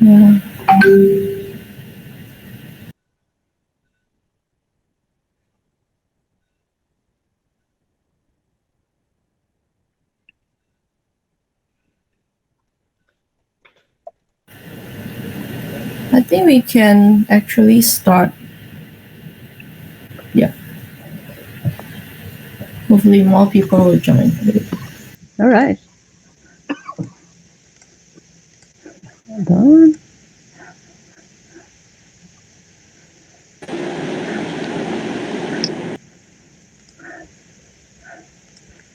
Yeah. I think we can actually start. Yeah. Hopefully more people will join. All right. Hold on.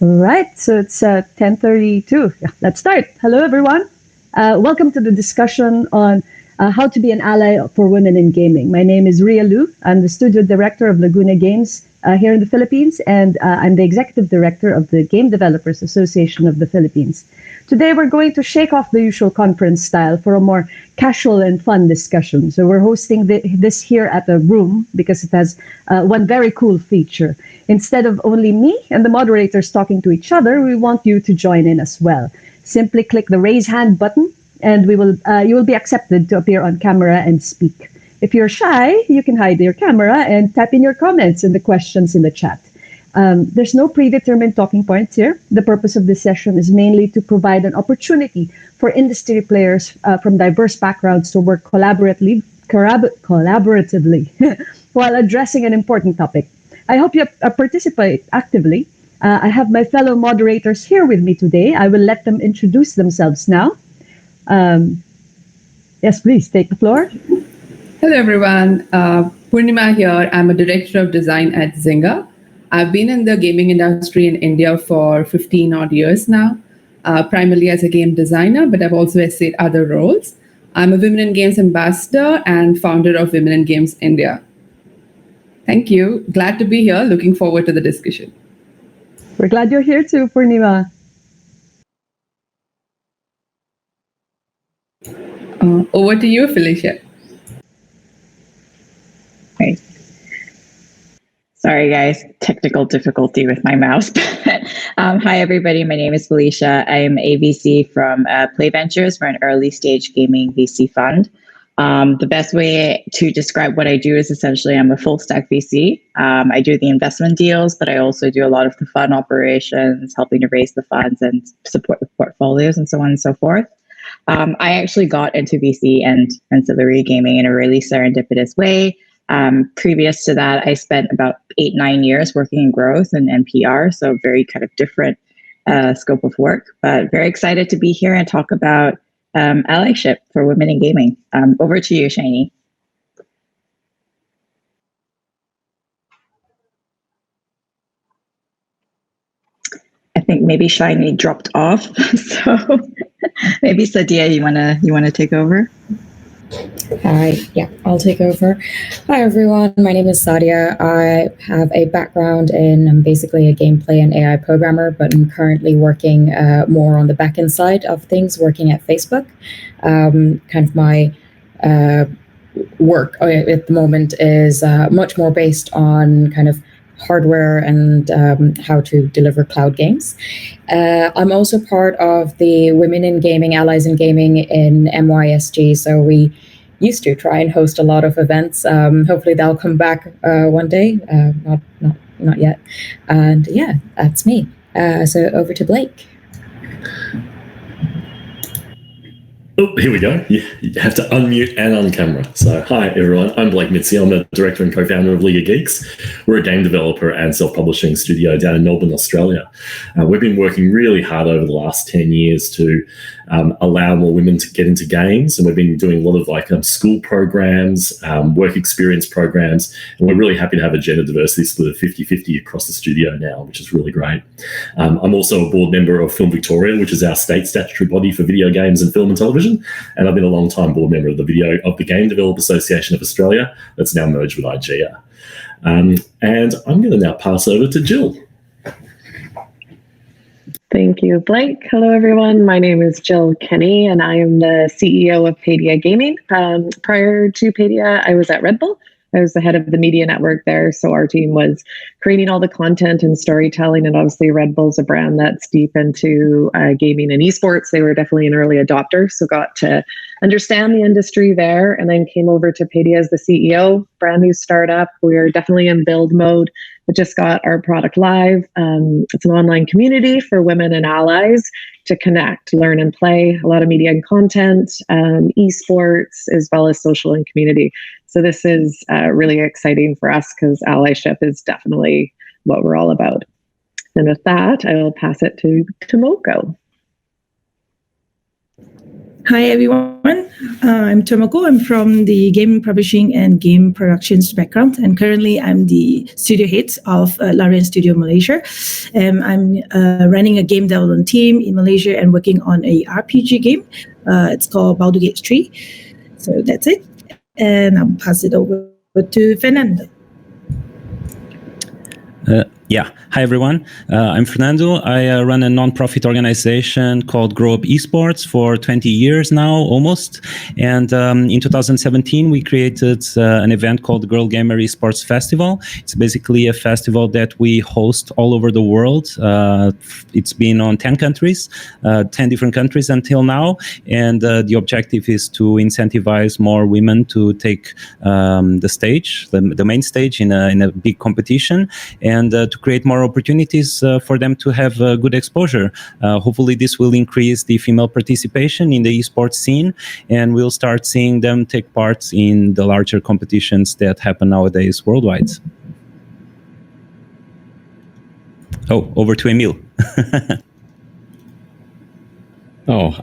All right, so it's 10:32. Let's start. Hello, everyone. Welcome to the discussion on how to be an ally for women in gaming. My name is Ria Lu. I'm the studio director of Laguna Games here in the Philippines, and I'm the executive director of the Game Developers Association of the Philippines. Today, we're going to shake off the usual conference style for a more casual and fun discussion. So we're hosting this here at the room because it has one very cool feature. Instead of only me and the moderators talking to each other, we want you to join in as well. Simply click the raise hand button and you will be accepted to appear on camera and speak. If you're shy, you can hide your camera and type in your comments and the questions in the chat. There's no predetermined talking points here. The purpose of this session is mainly to provide an opportunity for industry players from diverse backgrounds to work collaboratively while addressing an important topic. I hope you participate actively. I have my fellow moderators here with me today. I will let them introduce themselves now. Yes, please take the floor. Hello, everyone. Purnima here. I'm a director of design at Zynga. I've been in the gaming industry in India for 15 odd years now, primarily as a game designer, but I've also essayed other roles. I'm a Women in Games ambassador and founder of Women in Games India. Thank you. Glad to be here. Looking forward to the discussion. We're glad you're here too, Purnima. Over to you, Felicia. Right. Sorry, guys. Technical difficulty with my mouse. Hi, everybody. My name is Felicia. I am a VC from Play Ventures. We're an early stage gaming VC fund. The best way to describe what I do is essentially I'm a full stack VC. I do the investment deals, but I also do a lot of the fund operations, helping to raise the funds and support the portfolios and so on and so forth. I actually got into VC and ancillary gaming in a really serendipitous way. Previous to that, I spent about 8-9 years working in growth and NPR, so very kind of different scope of work, but very excited to be here and talk about allyship for women in gaming. Over to you, Shieny. I think maybe Shieny dropped off, so maybe Sadia, you wanna take over? Hi, yeah, I'll take over. Hi, everyone. My name is Sadia. I have a background in, I'm basically a gameplay and AI programmer, but I'm currently working more on the backend side of things, working at Facebook. Kind of my work at the moment is much more based on kind of hardware and how to deliver cloud games. I'm also part of the Women in Gaming, Allies in Gaming in MYSG. So we used to try and host a lot of events. Hopefully they'll come back one day, not yet. And yeah, that's me. So over to Blake. Oh, here we go. You have to unmute and on camera. So hi, everyone. I'm Blake Mitzi. I'm a director and co-founder of League of Geeks. We're a game developer and self-publishing studio down in Melbourne, Australia. We've been working really hard over the last 10 years to allow more women to get into games. And we've been doing a lot of like school programs, work experience programs. And we're really happy to have a gender diversity split of 50-50 across the studio now, which is really great. I'm also a board member of Film Victoria, which is our state statutory body for video games and film and television. And I've been a long time board member of the Game Developer Association of Australia that's now merged with IGEA. And I'm going to now pass over to Jill. Thank you, Blake. Hello, everyone. My name is Jill Kenny, and I am the CEO of Padia Gaming. Prior to Padia, I was at Red Bull, I was the head of the media network there. So our team was creating all the content and storytelling. And obviously Red Bull's a brand that's deep into gaming and esports. They were definitely an early adopter. So got to understand the industry there, and then came over to Paydia as the CEO, brand new startup. We're definitely in build mode. We just got our product live. It's an online community for women and allies to connect, learn, and play. A lot of media and content, esports, as well as social and community. So this is really exciting for us because allyship is definitely what we're all about. And with that, I will pass it to Tomoko. Hi, everyone. I'm Tomoko. I'm from the game publishing and game productions background, and currently I'm the studio head of Larian Studio Malaysia. I'm running a game development team in Malaysia and working on a RPG game. It's called Baldur's Gate 3. So that's it. And I'll pass it over to Fernando. Hi everyone. I'm Fernando. I run a non-profit organization called Grow Up Esports for 20 years now, almost. And in 2017, we created an event called the Girl Gamer Esports Festival. It's basically a festival that we host all over the world. It's been on 10 countries, 10 different countries until now. And the objective is to incentivize more women to take the stage, the main stage in a big competition, and to create more opportunities for them to have good exposure. Hopefully this will increase the female participation in the esports scene, and we'll start seeing them take part in the larger competitions that happen nowadays worldwide. Oh, over to Emil.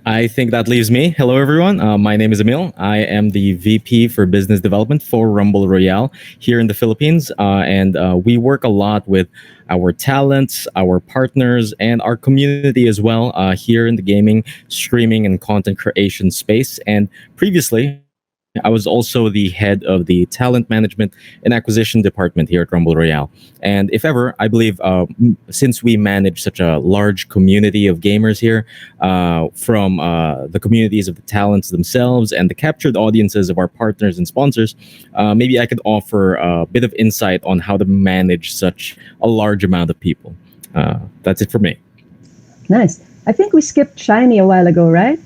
I think that leaves me. Hello, everyone. My name is Emil. I am the VP for Business Development for Rumble Royale here in the Philippines. And we work a lot with our talents, our partners, and our community as well here in the gaming, streaming, and content creation space. And previously, I was also the head of the talent management and acquisition department here at Rumble Royale. And if ever, I believe since we manage such a large community of gamers here, from the communities of the talents themselves and the captured audiences of our partners and sponsors, maybe I could offer a bit of insight on how to manage such a large amount of people. That's it for me. Nice. I think we skipped Shieny a while ago, right?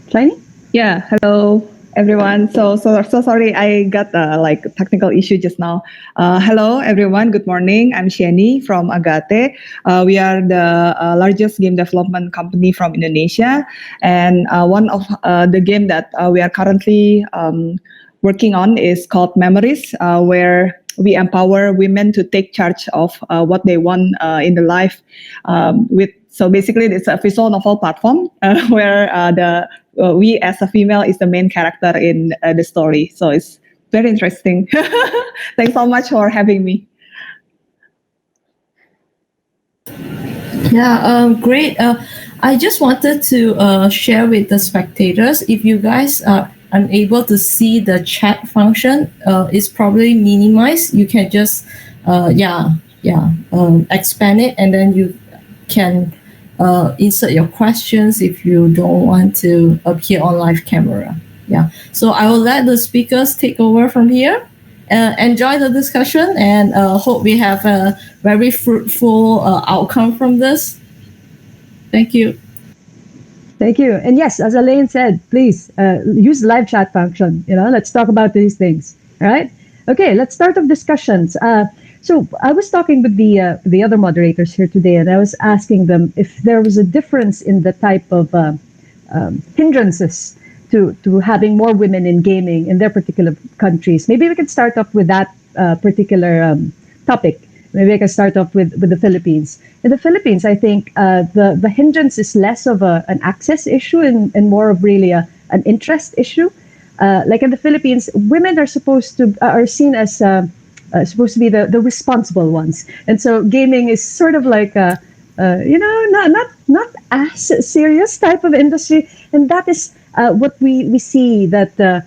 Shieny? Yeah, hello everyone. So sorry, I got technical issue just now. Hello everyone, good morning. I'm Shieny from Agate. We are the largest game development company from Indonesia, and one of the game that we are currently working on is called Memories, where we empower women to take charge of what they want in the life. So basically, it's a visual novel platform where we as a female is the main character in the story. So it's very interesting. Thanks so much for having me. Yeah, great. I just wanted to share with the spectators, if you guys are unable to see the chat function, it's probably minimized. You can just expand it, and then you can insert your questions if you don't want to appear on live camera. Yeah. So I will let the speakers take over from here. Enjoy the discussion, and hope we have a very fruitful outcome from this. Thank you. Thank you. And yes, as Elaine said, please use the live chat function. Let's talk about these things. All right. Okay. Let's start off discussions. So I was talking with the other moderators here today, and I was asking them if there was a difference in the type of hindrances to having more women in gaming in their particular countries. Maybe we can start off with that particular topic. Maybe I can start off with the Philippines. In the Philippines, I think the hindrance is less of an access issue and more of really an interest issue. Like in the Philippines, women are seen as supposed to be the responsible ones, and so gaming is sort of like not as serious type of industry, and that is what we see that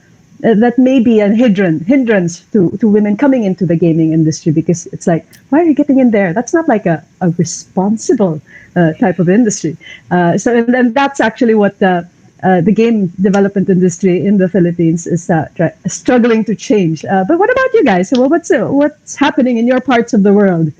may be a hindrance to women coming into the gaming industry, because it's like, why are you getting in there? That's not like a responsible type of industry. So and then that's actually what the game development industry in the Philippines is struggling to change. But what about you guys? So what's happening in your parts of the world?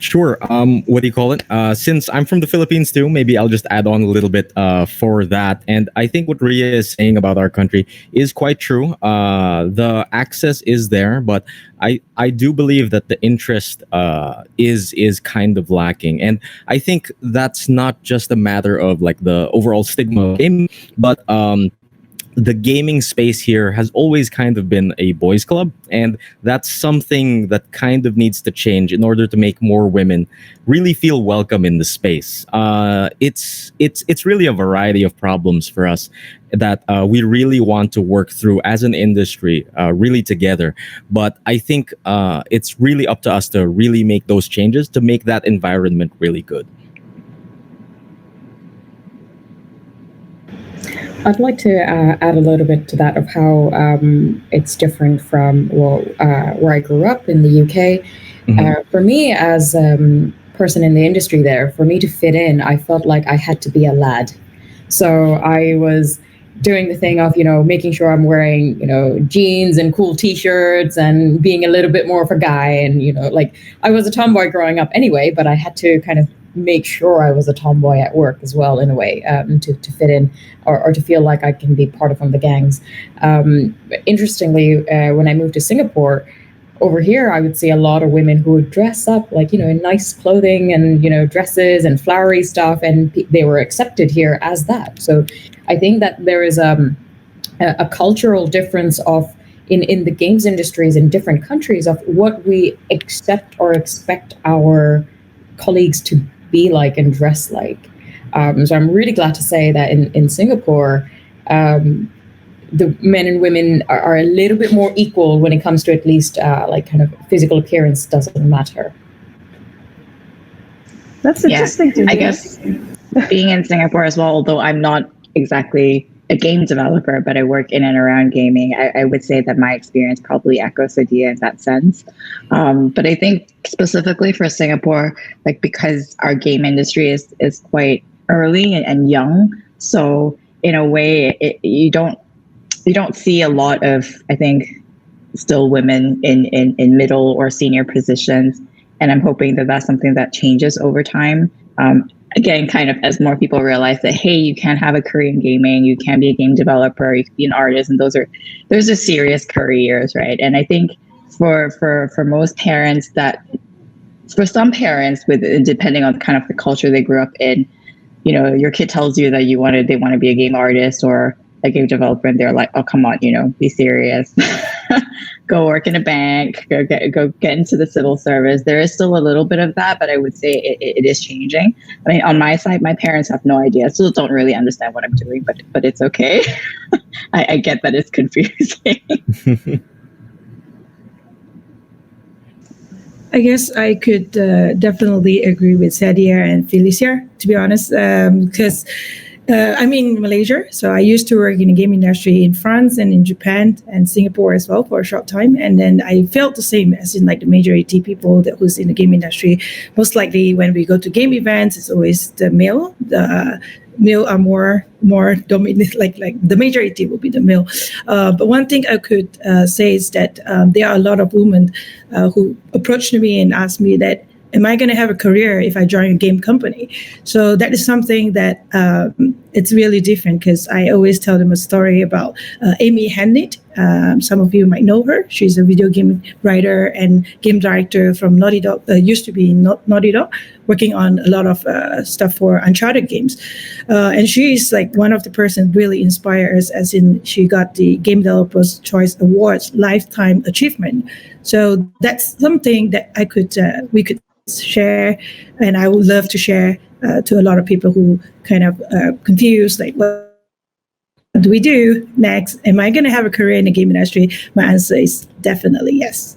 Sure. What do you call it? Since I'm from the Philippines too, maybe I'll just add on a little bit for that. And I think what Ria is saying about our country is quite true. The access is there, but I do believe that the interest is kind of lacking. And I think that's not just a matter of like the overall stigma of gaming, but the gaming space here has always kind of been a boys' club, and that's something that kind of needs to change in order to make more women really feel welcome in the space. It's really a variety of problems for us that we really want to work through as an industry, really together. But I think it's really up to us to really make those changes to make that environment really good. I'd like to add a little bit to that of how it's different from where I grew up in the UK. Mm-hmm. For me, as a person in the industry there, for me to fit in, I felt like I had to be a lad. So I was doing the thing of, making sure I'm wearing, jeans and cool T-shirts and being a little bit more of a guy. And, like I was a tomboy growing up anyway, but I had to kind of make sure I was a tomboy at work as well, in a way, to fit in or to feel like I can be part of one of the gangs. Interestingly, when I moved to Singapore, over here, I would see a lot of women who would dress up like, in nice clothing and, dresses and flowery stuff, and they were accepted here as that. So I think that there is a cultural difference of in the games industries in different countries of what we accept or expect our colleagues to be like and dress like. So I'm really glad to say that in Singapore, the men and women are a little bit more equal when it comes to at least like kind of physical appearance doesn't matter. That's interesting to me. I guess being in Singapore as well, although I'm not exactly a game developer, but I work in and around gaming, I would say that my experience probably echoes Sadia in that sense. But I think specifically for Singapore, like because our game industry is quite early and young, so in a way you don't see a lot of, I think, still women in middle or senior positions, and I'm hoping that that's something that changes over time. Again, kind of as more people realize that, hey, you can have a career in gaming, you can be a game developer, you can be an artist, and those are serious careers, right? And I think for most parents, that for some parents, depending on kind of the culture they grew up in, your kid tells you that they want to be a game artist or a game developer, and they're like, oh, come on, be serious. Go work in a bank, go get into the civil service. There is still a little bit of that, but I would say it is changing. I mean, on my side, my parents have no idea, still don't really understand what I'm doing, but it's okay. I get that it's confusing. I guess I could definitely agree with Sadia and Felicia, to be honest, because I'm in Malaysia, so I used to work in the game industry in France and in Japan and Singapore as well for a short time, and then I felt the same as in like the majority people that was in the game industry. Most likely, when we go to game events, it's always the male. The male are more dominant, like the majority will be the male. But one thing I could say is that there are a lot of women who approached me and asked me that, am I going to have a career if I join a game company? So that is something that it's really different, because I always tell them a story about Amy Hennig. Some of you might know her. She's a video game writer and game director from Naughty Dog, used to be in Naughty Dog, working on a lot of stuff for Uncharted games. And she's like one of the person really inspires, as in she got the Game Developers Choice Awards Lifetime Achievement. So that's something that we could share, and I would love to share to a lot of people who kind of confused, like, what do we do next? Am I going to have a career in the game industry? My answer is definitely yes.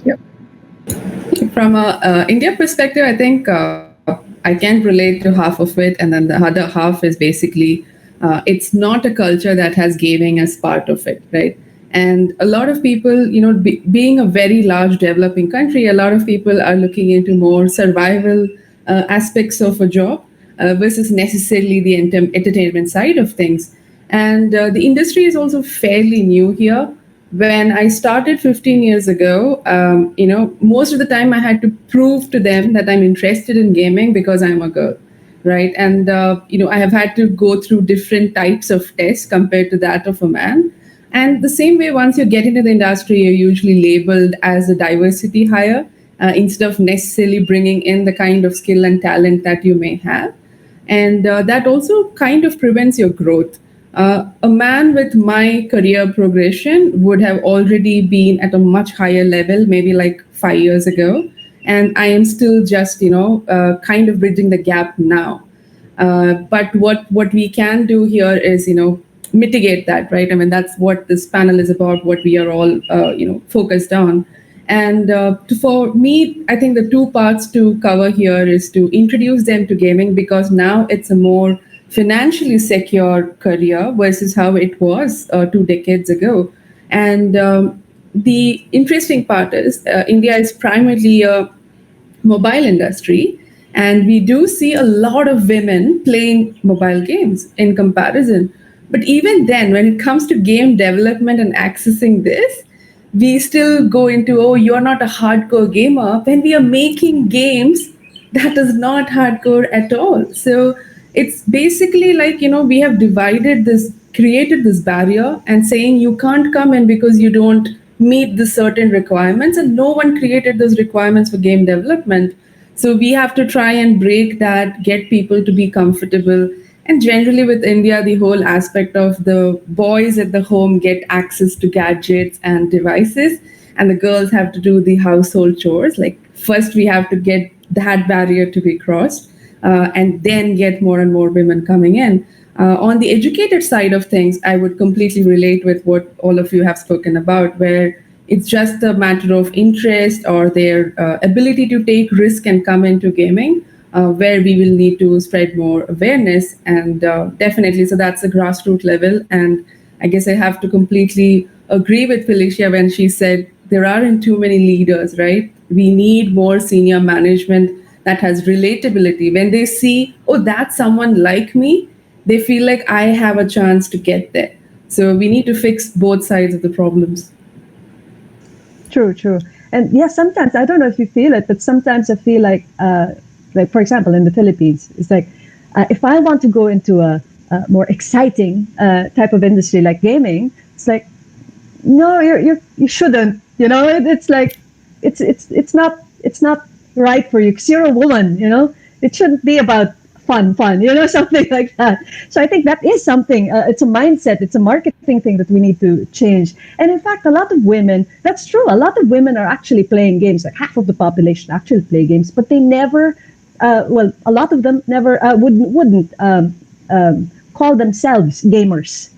Yep. From a India perspective, I think I can relate to half of it, and then the other half is basically it's not a culture that has gaming as part of it, right? And a lot of people, being a very large developing country, a lot of people are looking into more survival aspects of a job versus necessarily the entertainment side of things. And the industry is also fairly new here. When I started 15 years ago, most of the time I had to prove to them that I'm interested in gaming because I'm a girl, right? And, I have had to go through different types of tests compared to that of a man. And the same way, once you get into the industry, you're usually labeled as a diversity hire instead of necessarily bringing in the kind of skill and talent that you may have. And that also kind of prevents your growth. A man with my career progression would have already been at a much higher level, maybe like 5 years ago. And I am still just, kind of bridging the gap now. But what we can do here is, mitigate that, right? I mean, that's what this panel is about, what we are all, focused on. And for me, I think the two parts to cover here is to introduce them to gaming, because now it's a more financially secure career versus how it was 2 decades ago. And the interesting part is India is primarily a mobile industry, and we do see a lot of women playing mobile games in comparison. But even then, when it comes to game development and accessing this, we still go into, oh, you're not a hardcore gamer, when we are making games that is not hardcore at all. So it's basically like, we have created this barrier and saying you can't come in because you don't meet the certain requirements, and no one created those requirements for game development. So we have to try and break that, get people to be comfortable. And generally with India, the whole aspect of the boys at the home get access to gadgets and devices, and the girls have to do the household chores. Like first we have to get that barrier to be crossed, and then get more and more women coming in. On the educated side of things, I would completely relate with what all of you have spoken about, where it's just a matter of interest or their ability to take risk and come into gaming. Where we will need to spread more awareness, and definitely, so that's the grassroots level. And I guess I have to completely agree with Felicia when she said there aren't too many leaders, right? We need more senior management that has relatability. When they see, oh, that's someone like me, they feel like I have a chance to get there. So we need to fix both sides of the problems. True. And yeah, sometimes, I don't know if you feel it, but sometimes I feel like for example, in the Philippines, it's like, if I want to go into a more exciting type of industry like gaming, it's like, no, you shouldn't. It's like, it's not right for you because you're a woman. It shouldn't be about fun, something like that. So I think that is something. It's a mindset. It's a marketing thing that we need to change. And in fact, a lot of women. That's true. A lot of women are actually playing games. Like half of the population actually play games, but they never. A lot of them never wouldn't call themselves gamers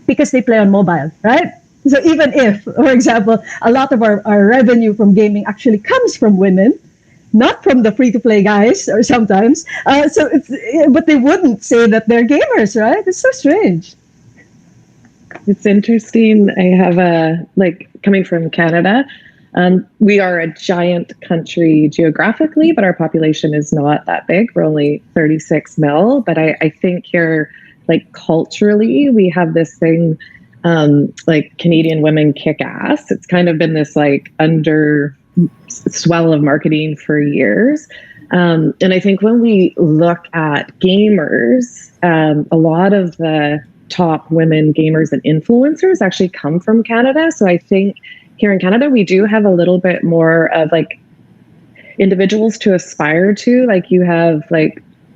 because they play on mobile, right? So even if, for example, a lot of our revenue from gaming actually comes from women, not from the free-to-play guys, or sometimes, but they wouldn't say that they're gamers, right? It's so strange. It's interesting. I have coming from Canada. We are a giant country geographically, but our population is not that big. We're only 36 mil. But I think here, culturally, we have this thing, Canadian women kick ass. It's kind of been this under swell of marketing for years. And I think when we look at gamers, a lot of the top women gamers and influencers actually come from Canada. So I think here in Canada, we do have a little bit more of individuals to aspire to. You have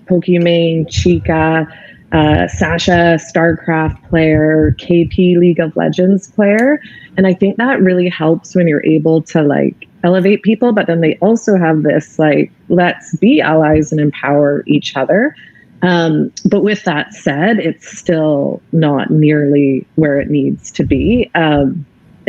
Pokimane, Chica, Sasha, StarCraft player, KP League of Legends player. And I think that really helps when you're able to elevate people, but then they also have this let's be allies and empower each other. But with that said, it's still not nearly where it needs to be.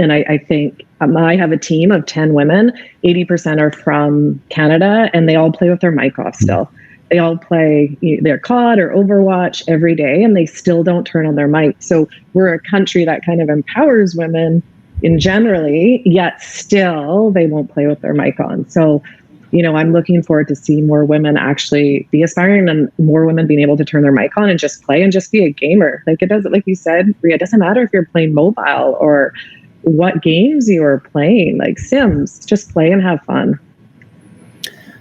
And I think I have a team of 10 women, 80% are from Canada, and they all play with their mic off still. They all play their COD or Overwatch every day, and they still don't turn on their mic. So we're a country that kind of empowers women in generally, yet still they won't play with their mic on. So I'm looking forward to seeing more women actually be aspiring and more women being able to turn their mic on and just play and just be a gamer. Like, it doesn't, like you said, Ria, it doesn't matter if you're playing mobile or what games you are playing, like Sims, just play and have fun.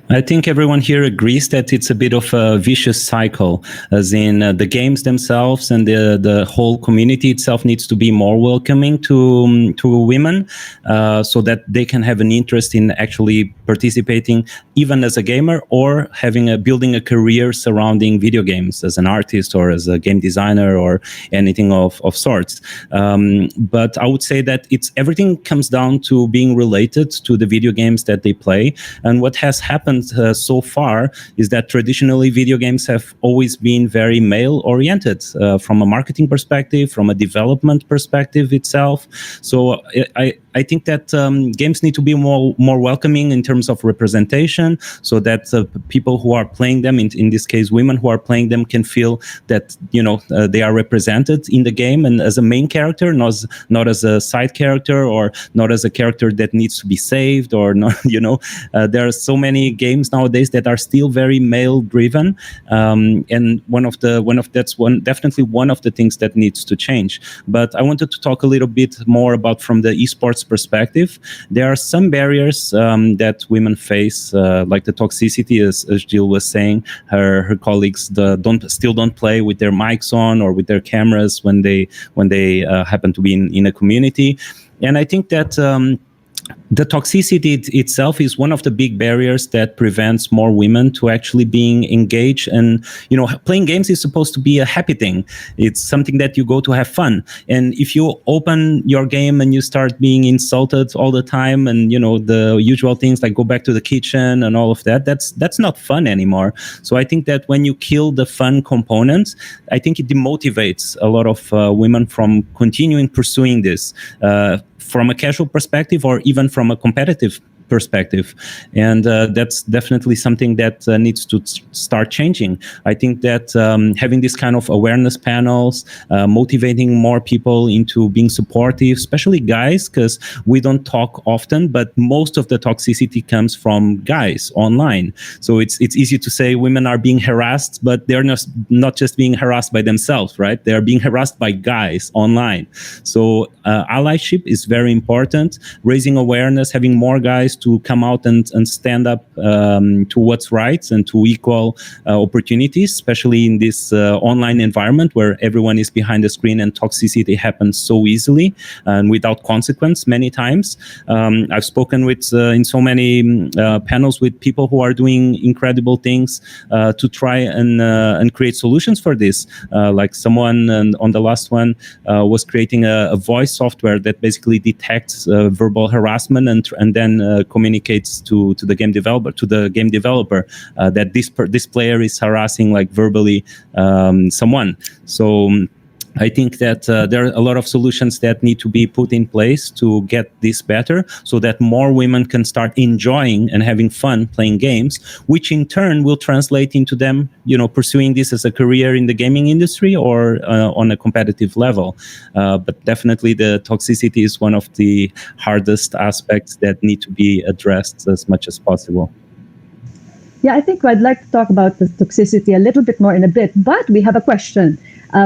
I think everyone here agrees that it's a bit of a vicious cycle, as in the games themselves and the whole community itself needs to be more welcoming to women, so that they can have an interest in actually participating, even as a gamer, or building a career surrounding video games as an artist or as a game designer or anything of sorts. But I would say that everything comes down to being related to the video games that they play. And what has happened so far is that traditionally video games have always been very male oriented, from a marketing perspective, from a development perspective itself. So I think that games need to be more welcoming in terms of representation, so that people who are playing them, in this case women who are playing them, can feel that they are represented in the game and as a main character, not as a side character, or not as a character that needs to be saved, or not. There are so many games nowadays that are still very male driven, and definitely one of the things that needs to change. But I wanted to talk a little bit more about from the esports perspective. There are some barriers that women face, like the toxicity, as Jill was saying. Her colleagues still don't play with their mics on or with their cameras when they happen to be in a community. And I think that the toxicity itself is one of the big barriers that prevents more women to actually being engaged. And, playing games is supposed to be a happy thing. It's something that you go to have fun. And if you open your game and you start being insulted all the time, and, the usual things like go back to the kitchen and all of that, that's not fun anymore. So I think that when you kill the fun component, I think it demotivates a lot of women from continuing pursuing this, from a casual perspective or even from a competitive perspective. And that's definitely something that needs to start changing. I think that having this kind of awareness panels, motivating more people into being supportive, especially guys, because we don't talk often, but most of the toxicity comes from guys online. So it's easy to say women are being harassed, but they're not just being harassed by themselves, right? They're being harassed by guys online. So allyship is very important. Raising awareness, having more guys to come out and stand up to what's right and to equal opportunities, especially in this online environment where everyone is behind the screen and toxicity happens so easily and without consequence many times. I've spoken with in so many panels with people who are doing incredible things to try and create solutions for this. Like someone on the last one was creating a voice software that basically detects verbal harassment and then communicates to the game developer that this player is harassing like verbally someone. So I think that there are a lot of solutions that need to be put in place to get this better, so that more women can start enjoying and having fun playing games, which in turn will translate into them, pursuing this as a career in the gaming industry or on a competitive level. But definitely the toxicity is one of the hardest aspects that need to be addressed as much as possible. Yeah, I think I'd like to talk about the toxicity a little bit more in a bit, but we have a question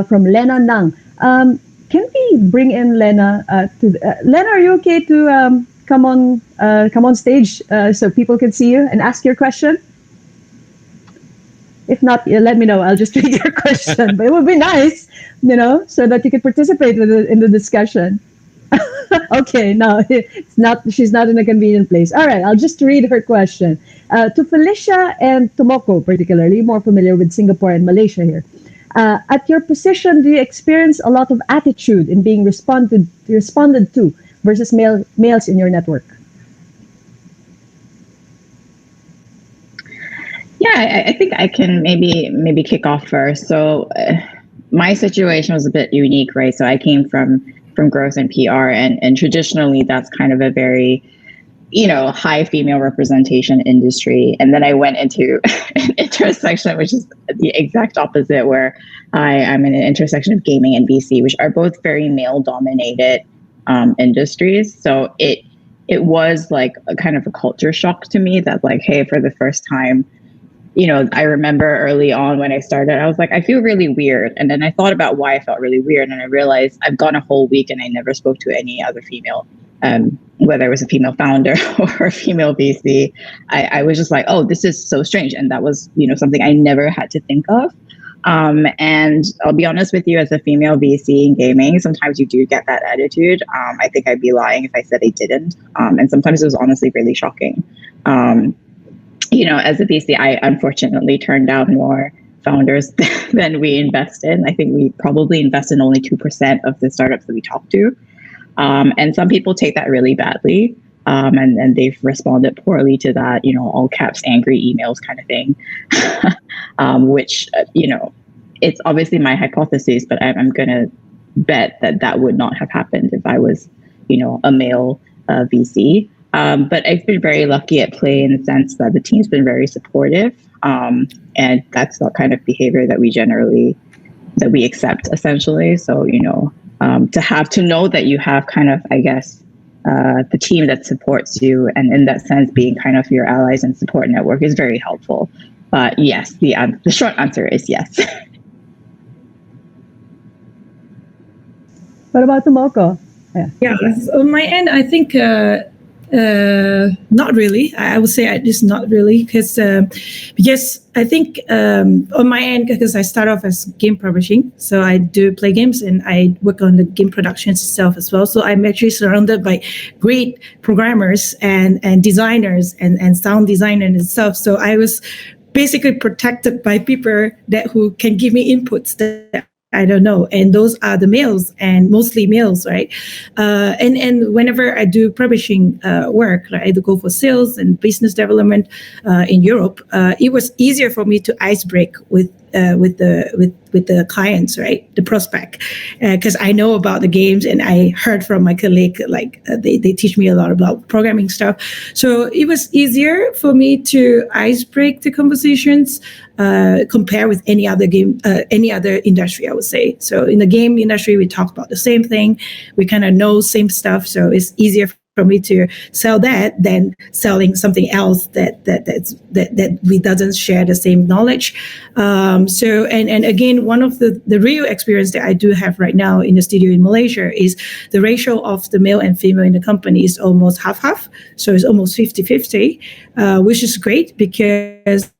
from Lena Nang. Can we bring in Lena? Lena, are you okay to come on stage so people can see you and ask your question? If not, let me know. I'll just read your question. But it would be nice, so that you could participate in the discussion. Okay, no, it's not. She's not in a convenient place. All right, I'll just read her question. To Felicia and Tomoko, particularly, more familiar with Singapore and Malaysia here. At your position, do you experience a lot of attitude in being responded to versus males in your network? Yeah, I think I can maybe kick off first. So my situation was a bit unique, right? So I came from growth and PR, and traditionally that's kind of a very high female representation industry. And then I went into an intersection, which is the exact opposite, where I'm in an intersection of gaming and VC, which are both very male dominated industries. So it it was like a kind of a culture shock to me that like, hey, for the first time, I remember early on when I started, I was like, I feel really weird. And then I thought about why I felt really weird. And I realized I've gone a whole week and I never spoke to any other female, whether it was a female founder or a female VC. I was just like, oh, this is so strange. And that was, something I never had to think of. And I'll be honest with you, as a female VC in gaming, sometimes you do get that attitude. I think I'd be lying if I said I didn't. And sometimes it was honestly really shocking. As a VC, I unfortunately turned down more founders than we invest in. I think we probably invest in only 2% of the startups that we talk to. And some people take that really badly. And they've responded poorly to that, all caps, angry emails kind of thing, which, it's obviously my hypothesis, but I'm going to bet that would not have happened if I was, a male VC. But I've been very lucky at Play in the sense that the team's been very supportive. And that's the kind of behavior that we accept essentially. So, to know that you have kind of, I guess, the team that supports you, and in that sense, being kind of your allies and support network is very helpful. But yes, the short answer is yes. What about Tomoko? Yeah, on my end, I think not really. I would say just not really, because I think on my end, because I start off as game publishing, so I do play games and I work on the game productions itself as well. So I'm actually surrounded by great programmers and designers and sound designers and stuff. So I was basically protected by people who can give me inputs that I don't know, and those are the males, and mostly males, right? And whenever I do publishing work, like I do go for sales and business development in Europe, it was easier for me to ice break with the clients, right? The prospect, because I know about the games and I heard from my colleague, like they teach me a lot about programming stuff. So it was easier for me to ice break the conversations compare with any other industry, I would say. So in the game industry, we talk about the same thing. We kind of know same stuff. So it's easier for me to sell that than selling something else that we doesn't share the same knowledge. So and again, one of the real experience that I do have right now in the studio in Malaysia is the ratio of the male and female in the company is almost half. So it's almost 50-50, which is great because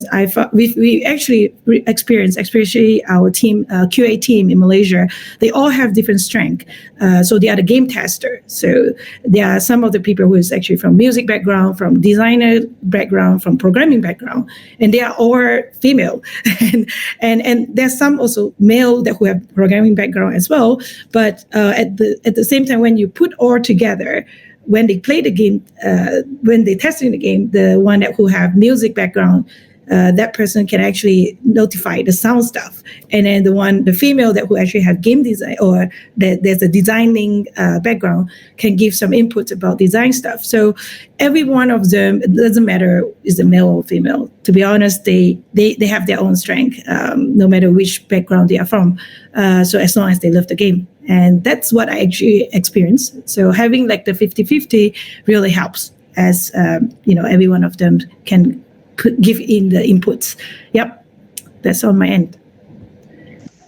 we actually experienced, especially our team, QA team in Malaysia, they all have different strengths. So they are the game tester. So there are some of the people who is actually from music background, from designer background, from programming background, and they are all female. and there's some also male who have programming background as well. But at the same time, when you put all together, when they play the game, when they testing the game, the one who have music background, that person can actually notify the sound stuff, and then the female who actually have game design or there's a designing background can give some input about design stuff. So every one of them, it doesn't matter is a male or female. To be honest, they have their own strength, no matter which background they are from. So as long as they love the game. And that's what I actually experienced. So having like the 50-50 really helps, as every one of them can give in the inputs. Yep, that's on my end.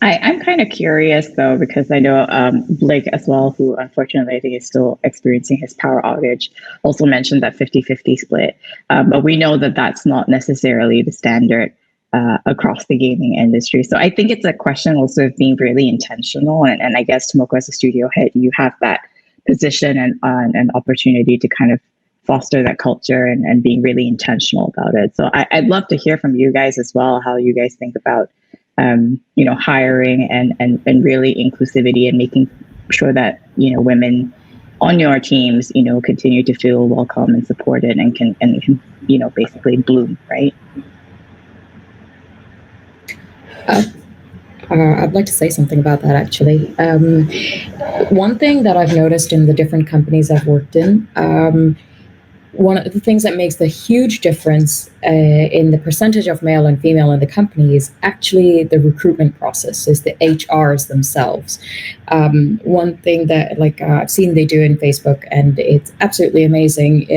I'm kind of curious though, because I know Blake as well, who unfortunately I think is still experiencing his power outage, also mentioned that 50-50 split. But we know that that's not necessarily the standard across the gaming industry. So I think it's a question also of being really intentional. And I guess Tomoko, as a studio head, you have that position and an opportunity to kind of foster that culture and being really intentional about it. So I'd love to hear from you guys as well, how you guys think about hiring and really inclusivity and making sure that women on your teams continue to feel welcome and supported and can basically bloom, right? I'd like to say something about that, actually. One thing that I've noticed in the different companies I've worked in, one of the things that makes the huge difference in the percentage of male and female in the company is actually the recruitment process, is the HRs themselves. One thing that I've seen they do in Facebook, and it's absolutely amazing,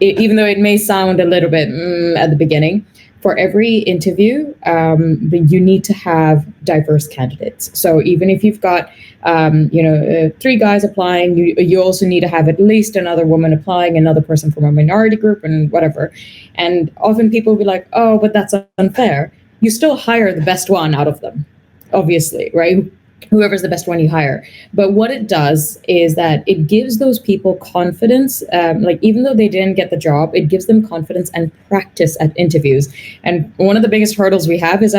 even though it may sound a little bit at the beginning, for every interview, you need to have diverse candidates. So even if you've got, 3 guys applying, you also need to have at least another woman applying, another person from a minority group, and whatever. And often people will be like, oh, but that's unfair. You still hire the best one out of them, obviously, right? Whoever's the best one you hire. But what it does is that it gives those people confidence. Even though they didn't get the job, it gives them confidence and practice at interviews. And one of the biggest hurdles we have is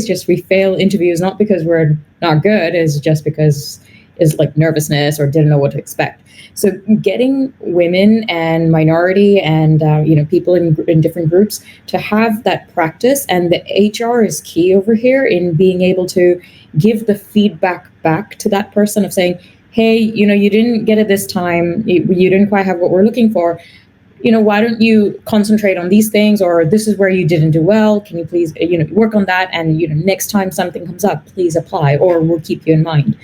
just we fail interviews, not because we're not good, is just because it's like nervousness or didn't know what to expect. So getting women and minority and people in different groups to have that practice, and the HR is key over here in being able to give the feedback back to that person of saying, hey, you didn't get it this time, you didn't quite have what we're looking for, why don't you concentrate on these things, or this is where you didn't do well, can you please work on that, and next time something comes up, please apply, or we'll keep you in mind.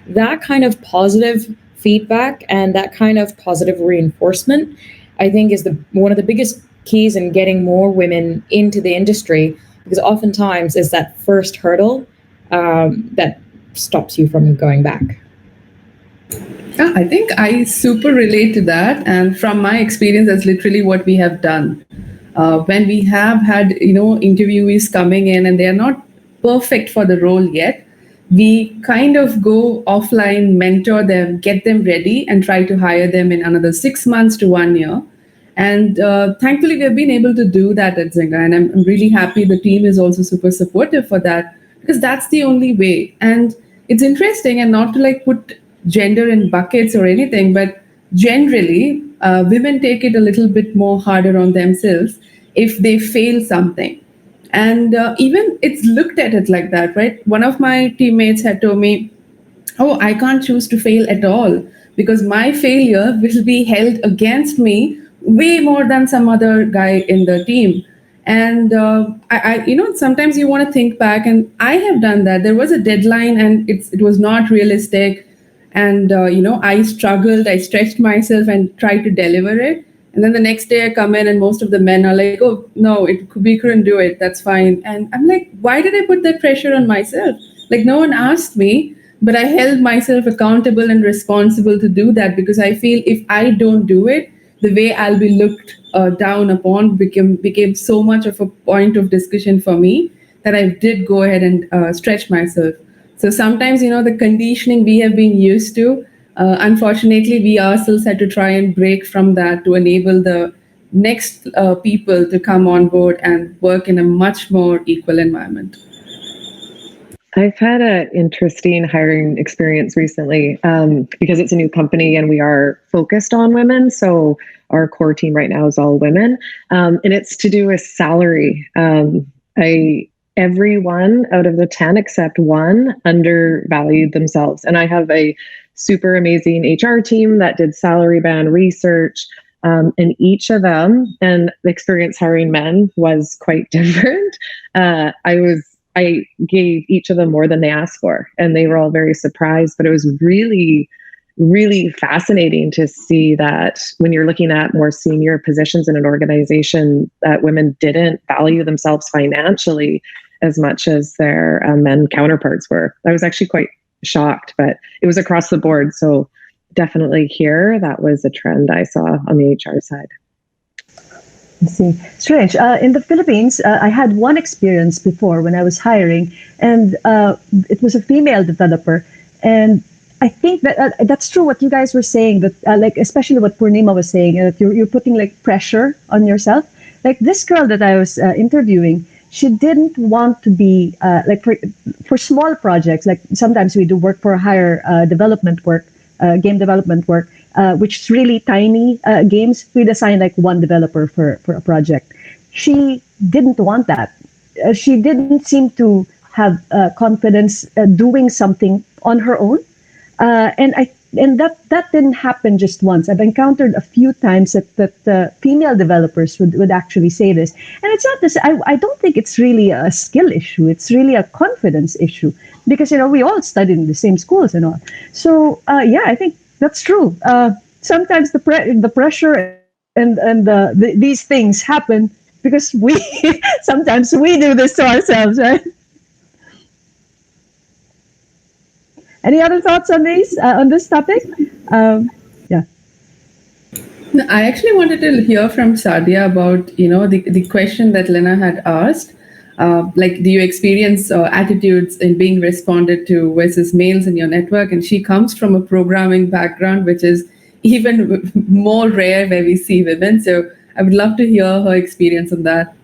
That kind of positive feedback and that kind of positive reinforcement, I think, is one of the biggest keys in getting more women into the industry, because oftentimes it's that first hurdle that stops you from going back. Yeah, I think I super relate to that, and from my experience, that's literally what we have done. When we have had interviewees coming in and they are not perfect for the role yet, we kind of go offline, mentor them, get them ready, and try to hire them in another 6 months to 1 year. And thankfully, we've been able to do that at Zynga, and I'm really happy the team is also super supportive for that, because that's the only way. And it's interesting, and not to put gender in buckets or anything, but generally, women take it a little bit more harder on themselves if they fail something. And even it's looked at it like that, right? One of my teammates had told me, oh, I can't choose to fail at all, because my failure will be held against me way more than some other guy in the team. And I sometimes you want to think back, and I have done that. There was a deadline and it was not realistic. And, I struggled, I stretched myself and tried to deliver it. And then the next day I come in and most of the men are like, oh, no, we couldn't do it. That's fine. And I'm like, why did I put that pressure on myself? No one asked me, but I held myself accountable and responsible to do that, because I feel if I don't do it, the way I'll be looked down upon became so much of a point of discussion for me that I did go ahead and stretch myself. So sometimes, the conditioning we have been used to, unfortunately, we ourselves had to try and break from that to enable the next people to come on board and work in a much more equal environment. I've had an interesting hiring experience recently because it's a new company and we are focused on women. So our core team right now is all women, and it's to do with salary. Everyone out of the 10 except one undervalued themselves. And I have a super amazing HR team that did salary band research, and each of them, and the experience hiring men was quite different. I gave each of them more than they asked for, and they were all very surprised, but it was really, really fascinating to see that when you're looking at more senior positions in an organization, that women didn't value themselves financially as much as their men counterparts were. I was actually quite shocked, but it was across the board. So definitely here, that was a trend I saw on the HR side. I see. Strange. In the Philippines, I had one experience before when I was hiring, and it was a female developer. And I think that that's true what you guys were saying, that especially what Purnima was saying, that you're putting pressure on yourself. This girl that I was interviewing, she didn't want to be for small projects. Sometimes we do work for higher development work, game development work, which is really tiny games. We'd assign one developer for a project. She didn't want that. She didn't seem to have confidence doing something on her own. And that didn't happen just once. I've encountered a few times that female developers would actually say this. And it's not this, I don't think it's really a skill issue. It's really a confidence issue because, we all studied in the same schools and all. So, I think that's true. Sometimes the pressure and these things happen because sometimes we do this to ourselves, right? Any other thoughts on this topic? Yeah. No, I actually wanted to hear from Sadia about, the question that Lena had asked. Do you experience attitudes in being responded to versus males in your network? And she comes from a programming background, which is even more rare where we see women. So I would love to hear her experience on that.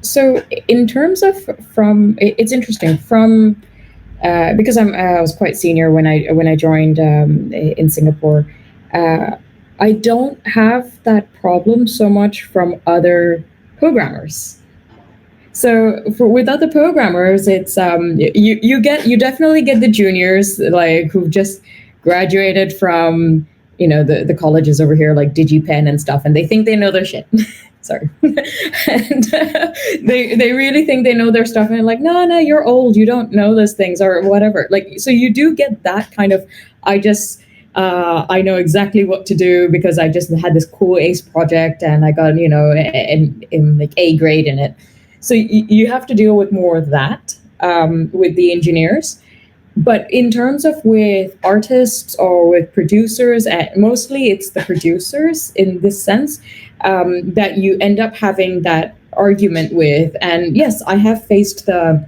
So in terms of it's interesting because I was quite senior when I joined in Singapore. I don't have that problem so much from other programmers. So with other programmers, it's you definitely get the juniors who've just graduated from the colleges over here like DigiPen and stuff, and they think they know their shit. Sorry. And they really think they know their stuff, and like, no, you're old, you don't know those things or whatever. So you do get that kind of, I know exactly what to do because I just had this cool ACE project and I got, in like A grade in it. So you have to deal with more of that with the engineers. But in terms of with artists or with producers, mostly it's the producers in this sense that you end up having that argument with. And yes, I have faced the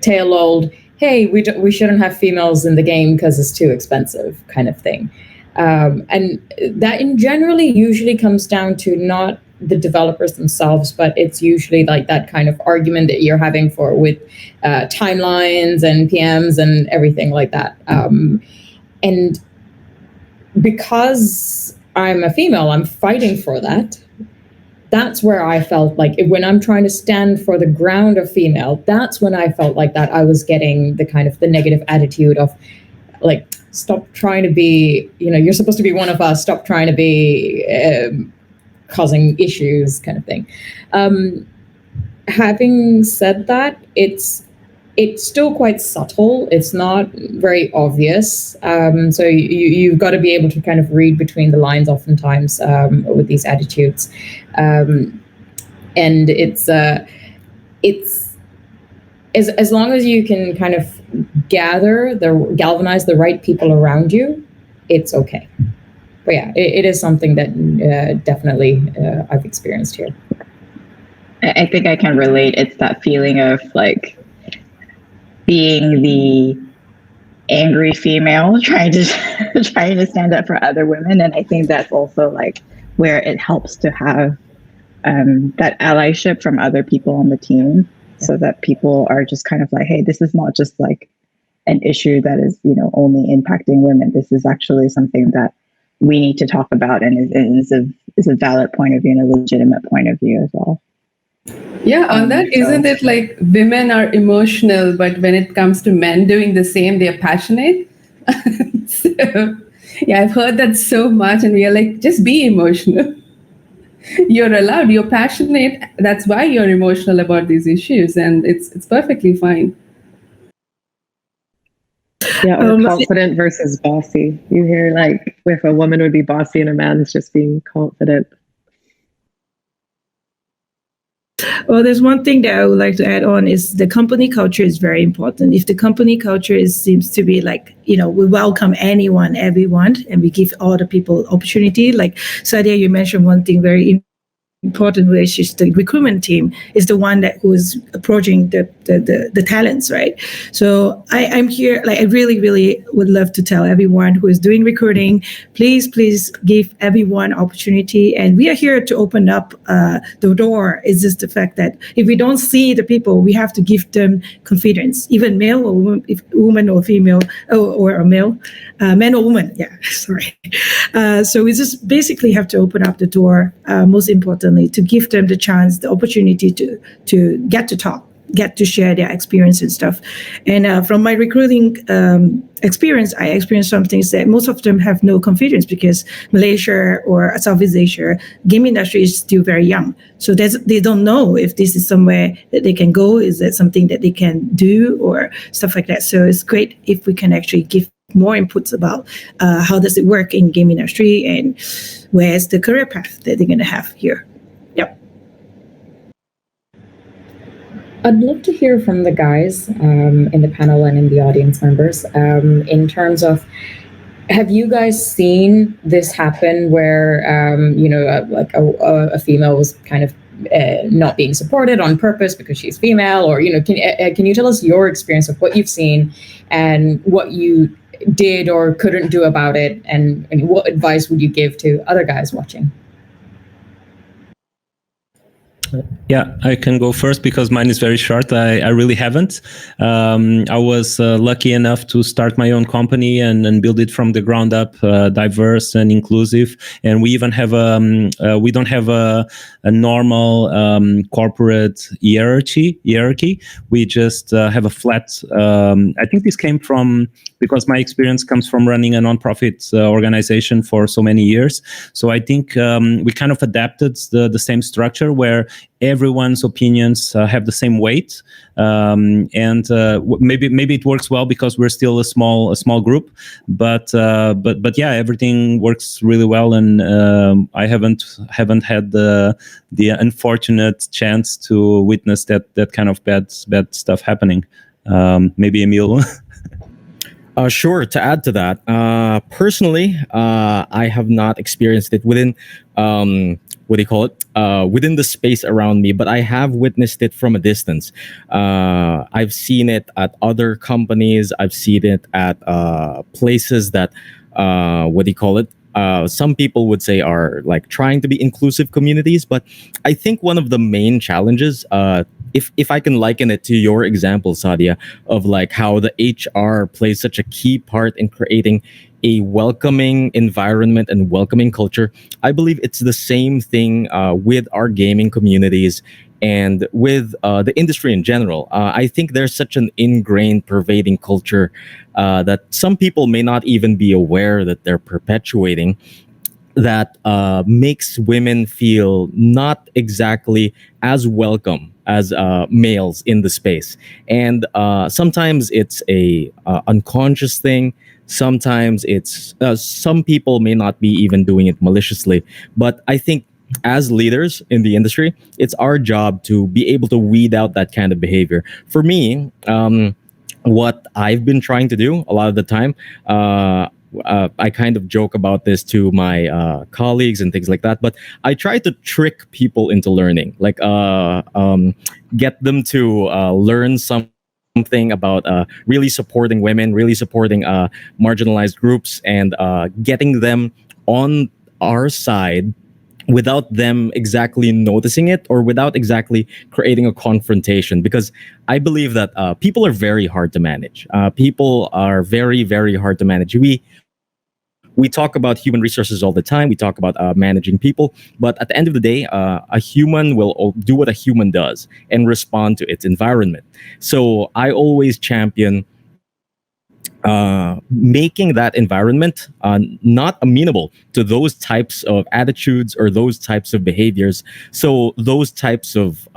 tail old, hey, we shouldn't have females in the game because it's too expensive kind of thing. And that generally usually comes down to not the developers themselves, but it's usually like that kind of argument that you're having with timelines and PMs and everything like that. And because I'm a female, I'm fighting for that. That's where I felt like when I'm trying to stand for the ground of female, that's when I felt like that I was getting the kind of the negative attitude of like, stop trying to be, you're supposed to be one of us, stop trying to be causing issues kind of thing. Having said that, it's still quite subtle. It's not very obvious. So you've got to be able to kind of read between the lines oftentimes with these attitudes. And it's as long as you can kind of galvanize the right people around you, it's okay. But yeah, it is something that definitely I've experienced here. I think I can relate. It's that feeling of like being the angry female trying to stand up for other women, and I think that's also like where it helps to have that allyship from other people on the team, so that people are just kind of like, hey, this is not just like an issue that is only impacting women. This is actually something that we need to talk about, and is a valid point of view and a legitimate point of view as well. Yeah, on that, isn't it like women are emotional, but when it comes to men doing the same, they're passionate? So, yeah, I've heard that so much, and we are like, just be emotional. You're allowed, you're passionate. That's why you're emotional about these issues, and it's perfectly fine. Yeah, or confident versus bossy. You hear like if a woman would be bossy and a man's just being confident. Well, there's one thing that I would like to add on is the company culture is very important. If the company culture seems to be like, we welcome anyone, everyone, and we give all the people opportunity. Like Sadia, you mentioned one thing very important, which is the recruitment team is the one who is approaching the talents, right? So I'm here, like I really, really would love to tell everyone who is doing recruiting, please give everyone opportunity. And we are here to open up the door. It's just the fact that if we don't see the people, we have to give them confidence, even male or woman, if woman or female or a male, man or woman. Yeah, sorry. So we just basically have to open up the door, most importantly, to give them the chance, the opportunity to get to talk. get to share their experience and stuff. And from my recruiting experience, I experienced some things that most of them have no confidence, because Malaysia or Southeast Asia game industry is still very young. So they don't know if this is somewhere that they can go. Is that something that they can do or stuff like that? So it's great if we can actually give more inputs about how does it work in game industry and where's the career path that they're going to have here. Yep. I'd love to hear from the guys in the panel and in the audience members in terms of, have you guys seen this happen where, like a female was kind of not being supported on purpose because she's female? Or, can you tell us your experience of what you've seen and what you did or couldn't do about it? And what advice would you give to other guys watching? Yeah, I can go first because mine is very short. I really haven't. I was lucky enough to start my own company and build it from the ground up, diverse and inclusive. And we even have we don't have a normal corporate hierarchy. We just have a flat. I think this came from, because my experience comes from running a nonprofit organization for so many years. So I think we kind of adapted the same structure where everyone's opinions have the same weight, and maybe it works well because we're still a small group, but yeah, everything works really well, and I haven't had the unfortunate chance to witness that kind of bad stuff happening. Maybe Emil. Sure. To add to that, personally, I have not experienced it within, within the space around me, but I have witnessed it from a distance. I've seen it at other companies. I've seen it at places that, some people would say are like trying to be inclusive communities. But I think one of the main challenges, if I can liken it to your example, Sadia, of like how the HR plays such a key part in creating a welcoming environment and welcoming culture, I believe it's the same thing with our gaming communities and with the industry in general. I think there's such an ingrained, pervading culture that some people may not even be aware that they're perpetuating, that makes women feel not exactly as welcome as males in the space. And sometimes it's a unconscious thing. Sometimes it's some people may not be even doing it maliciously. But I think as leaders in the industry, it's our job to be able to weed out that kind of behavior. For me, what I've been trying to do a lot of the time, I kind of joke about this to my colleagues and things like that, but I try to trick people into learning, like get them to learn something about really supporting women, really supporting marginalized groups, and getting them on our side without them exactly noticing it or without exactly creating a confrontation. Because I believe that people are very hard to manage. People are very, very hard to manage. We talk about human resources all the time. We talk about managing people. But at the end of the day, a human will do what a human does and respond to its environment. So I always champion making that environment not amenable to those types of attitudes or those types of behaviors. So those types of,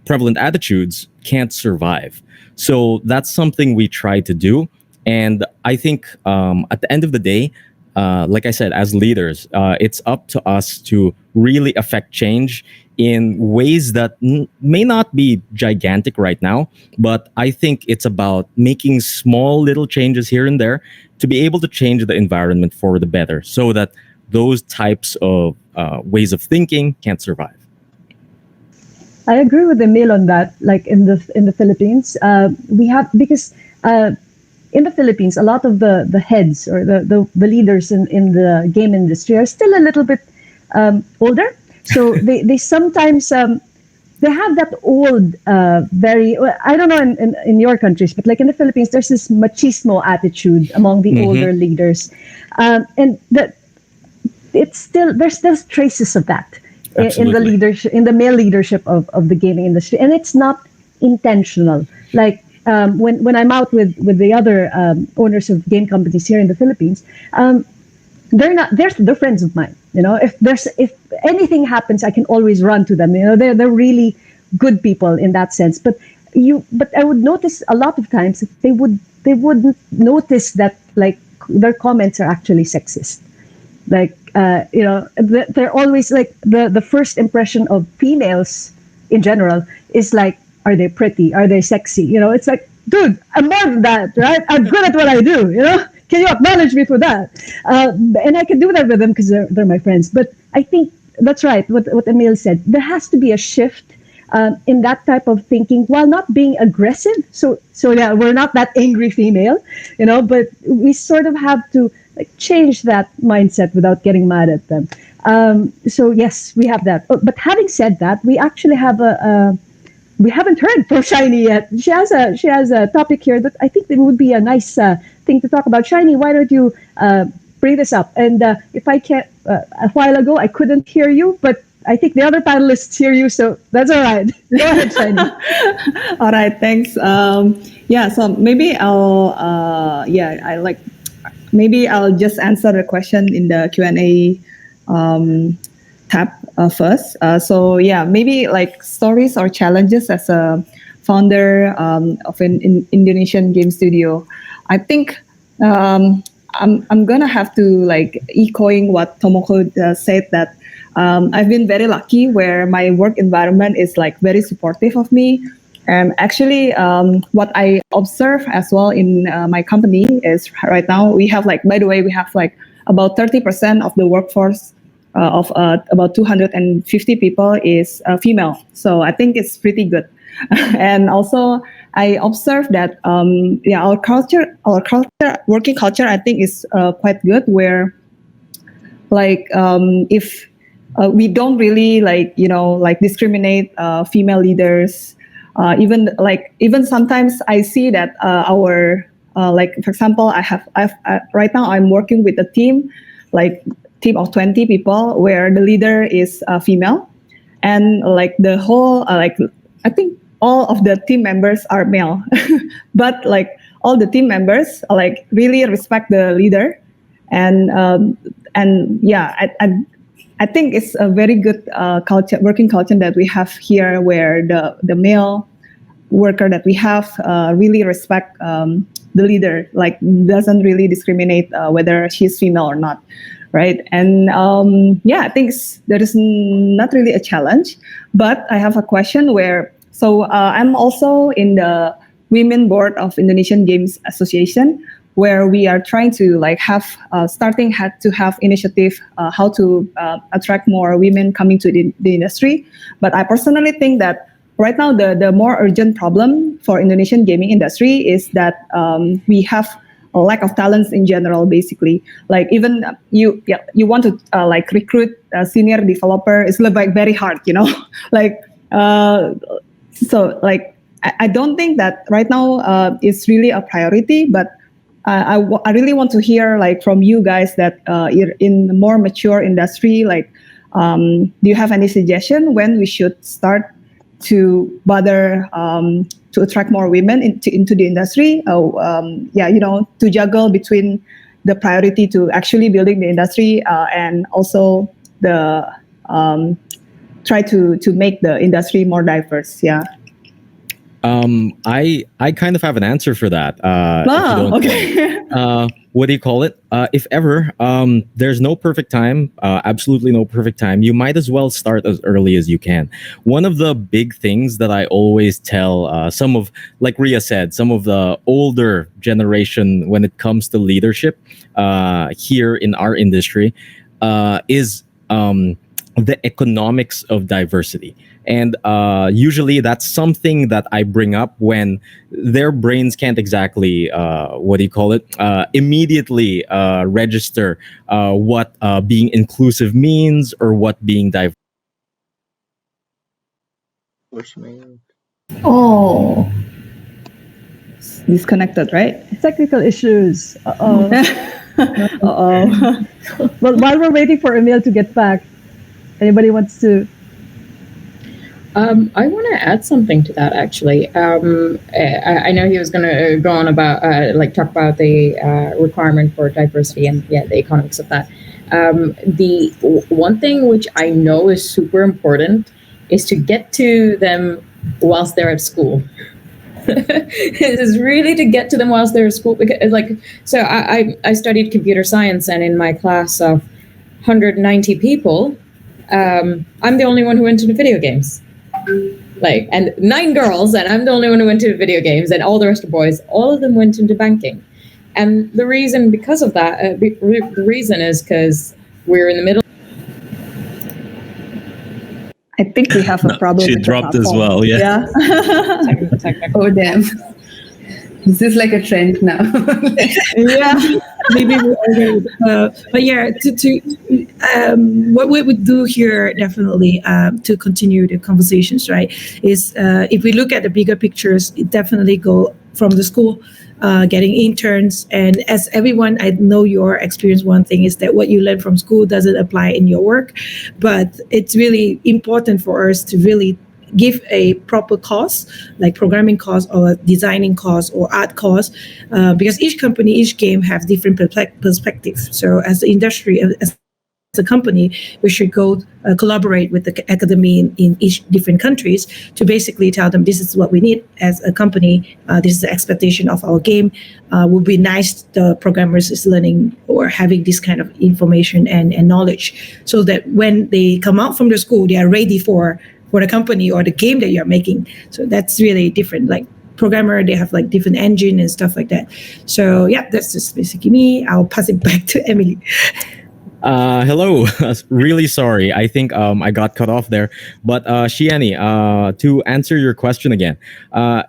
prevalent attitudes can't survive. So that's something we try to do. And I think at the end of the day, like I said, as leaders, it's up to us to really affect change in ways that may not be gigantic right now, but I think it's about making small little changes here and there to be able to change the environment for the better, so that those types of ways of thinking can't survive. I agree with Emil on that. Like in the Philippines, we have, because in the Philippines, a lot of the heads or the leaders in the game industry are still a little bit older. So they sometimes they have that old, very, I don't know in your countries, but like in the Philippines, there's this machismo attitude among the older leaders, and that there's still traces of that in the leadership, in the male leadership of the gaming industry, and it's not intentional. Like when I'm out with the other owners of game companies here in the Philippines, they're friends of mine. If anything happens, I can always run to them. They're really good people in that sense. But I would notice a lot of times that they wouldn't notice that like their comments are actually sexist. Like they're always like the first impression of females in general is like, are they pretty? Are they sexy? It's like, dude, I'm more than that, right? I'm good at what I do. Can you acknowledge me for that? And I can do that with them because they're my friends. But I think that's right. What Emil said. There has to be a shift in that type of thinking, while not being aggressive. So yeah, we're not that angry female, but we sort of have to like change that mindset without getting mad at them. So yes, we have that. But having said that, we actually have we haven't heard from Shieny yet. She has a topic here that I think it would be a nice thing to talk about. Shieny, why don't you bring this up? And if I can't, a while ago I couldn't hear you, but I think the other panelists hear you, so that's all right. Go ahead, Shieny. All right, thanks. So maybe I'll just answer the question in the Q&A tab first. Maybe like stories or challenges as a founder of an Indonesian game studio. I think I'm gonna have to like echoing what Tomoko said, that I've been very lucky where my work environment is like very supportive of me. And actually, what I observe as well in my company is right now we have like, by the way, we have like about 30% of the workforce of about 250 people is female. So I think it's pretty good. And also I observe that our working culture, I think is quite good, where like if we don't really like discriminate female leaders. Even sometimes I see that our like, for example, I've right now I'm working with a team of 20 people where the leader is female, and like the whole I think all of the team members are male, but like all the team members like really respect the leader, and I think it's a very good working culture that we have here, where the male worker that we have really respect the leader, like doesn't really discriminate whether she's female or not, right? And I think there is not really a challenge, but I have a question where, I'm also in the Women Board of Indonesian Games Association, where we are trying to like have initiative how to attract more women coming to the industry. But I personally think that right now the more urgent problem for Indonesian gaming industry is that we have a lack of talents in general. Basically, like even you want to like recruit a senior developer is like very hard, like so like I don't think that right now it's really a priority, but I really want to hear like from you guys that you're in a more mature industry, like do you have any suggestion when we should start to bother to attract more women into the industry? To juggle between the priority to actually building the industry and also the try to make the industry more diverse. I kind of have an answer for that. Okay. What do you call it? If ever, there's no perfect time, absolutely no perfect time. You might as well start as early as you can. One of the big things that I always tell some of, like Ria said, some of the older generation when it comes to leadership here in our industry is the economics of diversity. And usually that's something that I bring up when their brains can't exactly, immediately register what being inclusive means or what being diverse. Oh, disconnected, right? Technical issues. Uh-oh. Uh-oh. Well, while we're waiting for Emil to get back, anybody wants to? I want to add something to that, actually. I know he was going to go on about, talk about the requirement for diversity and, the economics of that. The one thing which I know is super important is to get to them whilst they're at school. It is really to get to them whilst they're at school. Because, so I studied computer science, and in my class of 190 people, I'm the only one who went into video games. And 9 girls, and I'm the only one who went into video games, and all the rest of boys, all of them went into banking. And the reason, because of that, the reason is because we're in the middle. I think we have a problem. She with dropped the as well. Yeah. Oh, damn. Is this like a trend now? Yeah, maybe. But yeah, what we would do here definitely to continue the conversations, right, is if we look at the bigger pictures, it definitely go from the school, getting interns. And as everyone, I know your experience, one thing is that what you learn from school doesn't apply in your work, but it's really important for us to really give a proper course, like programming course or designing course or art course, because each company, each game have different perspectives. So as the industry, as a company, we should go collaborate with the academy in each different countries to basically tell them this is what we need as a company. This is the expectation of our game. Would be nice the programmers is learning or having this kind of information and knowledge, so that when they come out from the school, they are ready for the company or the game that you're making. So that's really different. Like programmer, they have like different engine and stuff like that. So yeah, that's just basically me. I'll pass it back to Emily. Hello. Really sorry. I think I got cut off there. But Shieny, to answer your question again,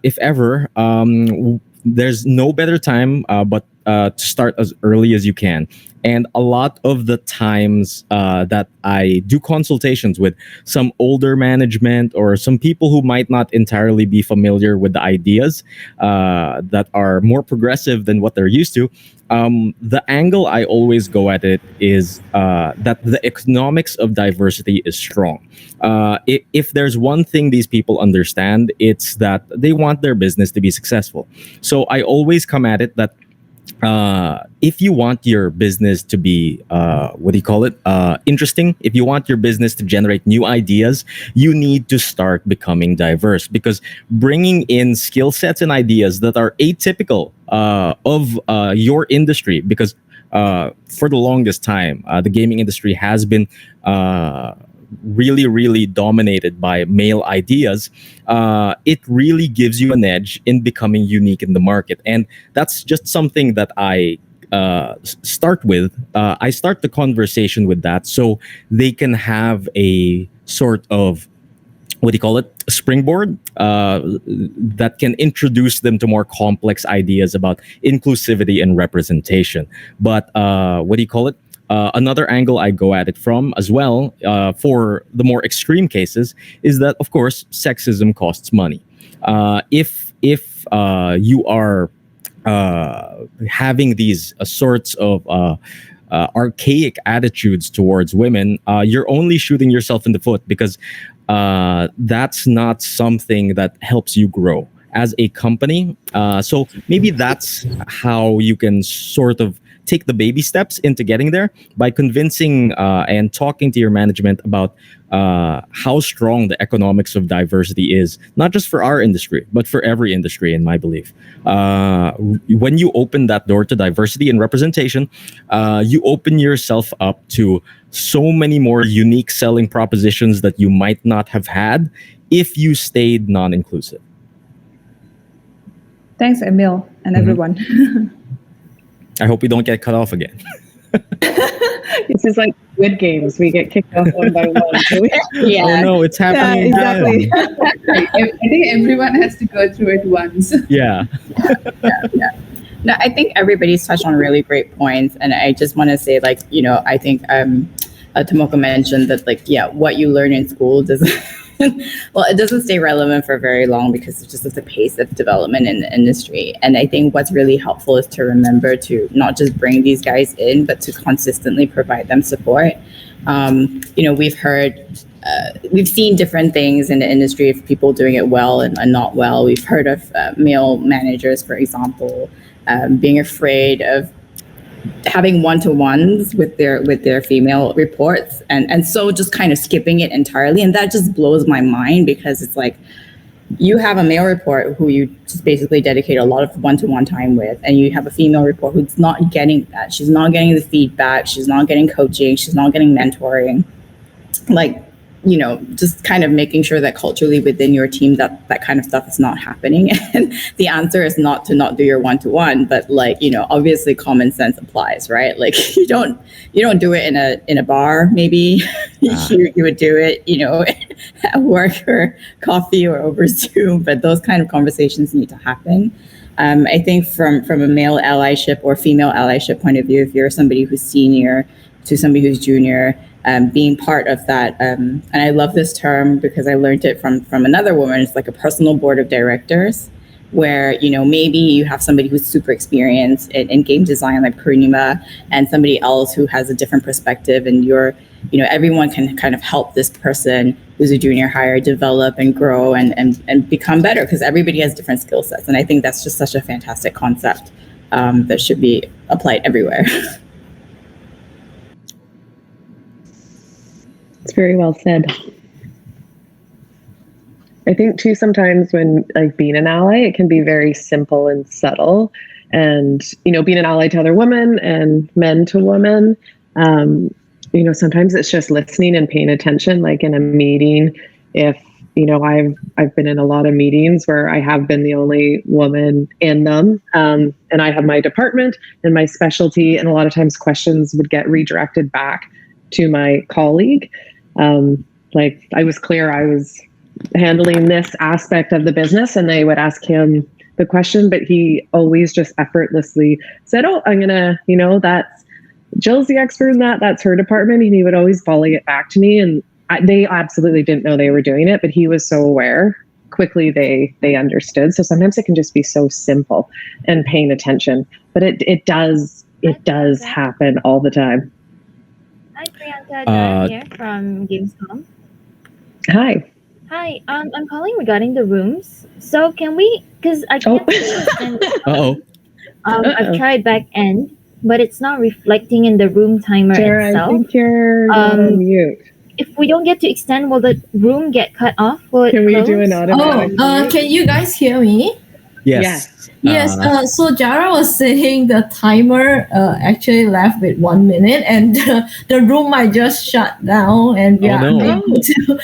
if ever, there's no better time but to start as early as you can. And a lot of the times that I do consultations with some older management or some people who might not entirely be familiar with the ideas that are more progressive than what they're used to, the angle I always go at it is that the economics of diversity is strong. If there's one thing these people understand, it's that they want their business to be successful. So I always come at it that if you want your business to be interesting, if you want your business to generate new ideas, you need to start becoming diverse, because bringing in skill sets and ideas that are atypical of your industry, because for the longest time the gaming industry has been really dominated by male ideas, it really gives you an edge in becoming unique in the market. And that's just something that I start with. I start the conversation with that, so they can have a sort of springboard that can introduce them to more complex ideas about inclusivity and representation. But another angle I go at it from as well, for the more extreme cases, is that, of course, sexism costs money. If you are having these sorts of archaic attitudes towards women, you're only shooting yourself in the foot, because that's not something that helps you grow as a company. So maybe that's how you can sort of take the baby steps into getting there, by convincing and talking to your management about how strong the economics of diversity is, not just for our industry, but for every industry, in my belief. When you open that door to diversity and representation, you open yourself up to so many more unique selling propositions that you might not have had if you stayed non-inclusive. Thanks, Emil, and everyone. I hope we don't get cut off again. This is like Squid Games. We get kicked off one by one. Yeah. Oh no, it's happening exactly. again. I think everyone has to go through it once. Yeah. No, I think everybody's touched on really great points. And I just want to say, I think Tomoko mentioned that, what you learn in school doesn't, well, it doesn't stay relevant for very long, because it's just at the pace of development in the industry. And I think what's really helpful is to remember to not just bring these guys in, but to consistently provide them support. We've heard we've seen different things in the industry of people doing it well and not well. We've heard of male managers, for example, being afraid of having one-to-ones with their female reports, and so just kind of skipping it entirely. And that just blows my mind, because it's like, you have a male report who you just basically dedicate a lot of one-to-one time with, and you have a female report who's not getting that. She's not getting the feedback. She's not getting coaching. She's not getting mentoring. Like, you know, just kind of making sure that culturally within your team that kind of stuff is not happening. And the answer is not to not do your one-to-one, but like, you know, obviously common sense applies, right? Like you don't do it in a bar, maybe. You would do it, you know, at work or coffee or over Zoom, but those kind of conversations need to happen. I think from a male allyship or female allyship point of view, if you're somebody who's senior to somebody who's junior, being part of that, and I love this term because I learned it from another woman. It's like a personal board of directors, where, you know, maybe you have somebody who's super experienced in game design like Purnima, and somebody else who has a different perspective, and everyone can kind of help this person who's a junior hire develop and grow and become better, because everybody has different skill sets. And I think that's just such a fantastic concept that should be applied everywhere. It's very well said. I think too, sometimes when like being an ally, it can be very simple and subtle, and, you know, being an ally to other women and men to women, you know, sometimes it's just listening and paying attention. Like in a meeting, if, you know, I've been in a lot of meetings where I have been the only woman in them, and I have my department and my specialty, and a lot of times questions would get redirected back to my colleague. Like I was clear I was handling this aspect of the business, and they would ask him the question, but he always just effortlessly said, "Oh, I'm gonna, you know, that's Jill's the expert in that. That's her department." And he would always volley it back to me, and they absolutely didn't know they were doing it, but he was so aware. Quickly, they understood. So sometimes it can just be so simple and paying attention, but it does happen all the time. Hi, Priyanka, Dara here from Gamescom. Hi. Hi, I'm calling regarding the rooms. So can we, because I can't understand. I've tried back end, but it's not reflecting in the room timer Dara, itself. I think you're on mute. If we don't get to extend, will the room get cut off? Will it Can we close? do an automatic? Can you guys hear me? Yes. Yes. So Jara was saying the timer actually left with 1 minute, and the room might just shut down, and we are unable to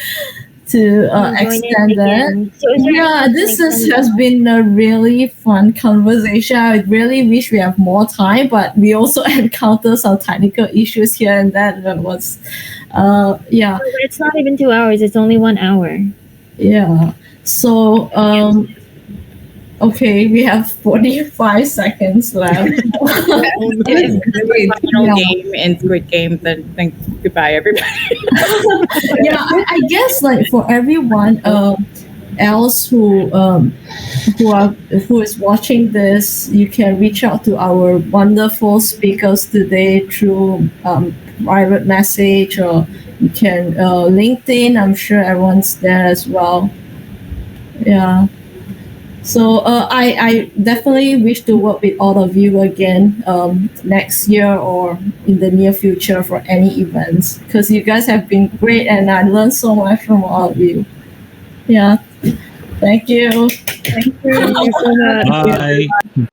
extend that. So this has been a really fun conversation. I really wish we have more time, but we also encounter some technical issues here and that. That was, But it's not even 2 hours. It's only 1 hour. Yeah. So, okay, we have 45 seconds left. Game in Squid Game, then goodbye, everybody. I guess like for everyone else who is watching this, you can reach out to our wonderful speakers today through private message, or you can LinkedIn. I'm sure everyone's there as well. Yeah. So I definitely wish to work with all of you again next year or in the near future for any events, because you guys have been great and I learned so much from all of you. Yeah. Thank you. Thank you so much. Bye.